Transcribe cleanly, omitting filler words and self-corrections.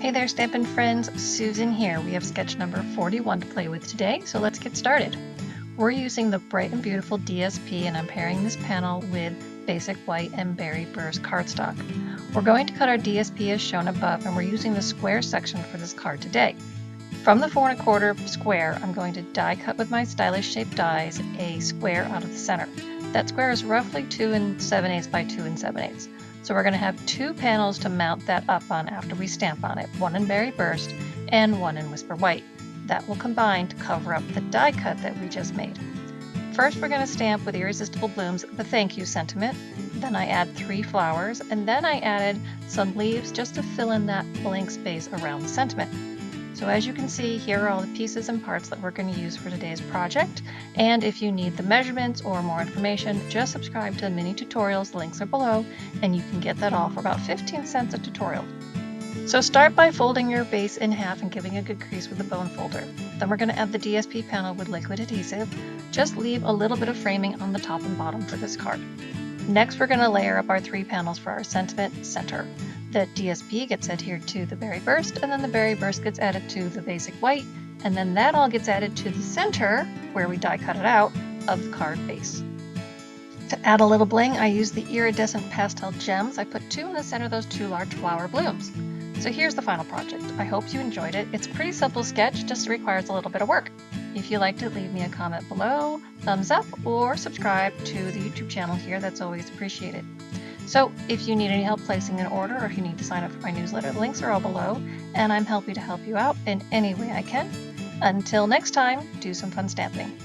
Hey there, Stampin' friends, Susan here. We have sketch number 41 to play with today, so let's get started. We're using the Bright and Beautiful DSP, and I'm pairing this panel with basic white and berry burst cardstock. We're going to cut our DSP as shown above, and we're using the square section for this card today. From the 4 1/4 square, I'm going to die cut with my stylish shaped dies a square out of the center. That square is roughly 2 7/8 by 2 7/8. So we're going to have 2 panels to mount that up on after we stamp on it, one in Berry Burst and one in Whisper White. That will combine to cover up the die cut that we just made. First, we're going to stamp with Irresistible Blooms the thank you sentiment. Then I add 3 flowers, and then I added some leaves just to fill in that blank space around the sentiment. So as you can see, here are all the pieces and parts that we're going to use for today's project. And if you need the measurements or more information, just subscribe to the mini tutorials. The links are below, and you can get that all for about 15 cents a tutorial. So start by folding your base in half and giving a good crease with the bone folder. Then we're going to add the DSP panel with liquid adhesive. Just leave a little bit of framing on the top and bottom for this card. Next, we're going to layer up our 3 panels for our sentiment center. The DSP gets adhered to the Berry Burst, and then the Berry Burst gets added to the basic white, and then that all gets added to the center, where we die cut it out, of the card base. To add a little bling, I use the iridescent pastel gems. I put 2 in the center of those 2 large flower blooms. So here's the final project. I hope you enjoyed it. It's a pretty simple sketch, just requires a little bit of work. If you liked it, leave me a comment below, thumbs up, or subscribe to the YouTube channel here. That's always appreciated. So if you need any help placing an order, or if you need to sign up for my newsletter, the links are all below, and I'm happy to help you out in any way I can. Until next time, do some fun stamping.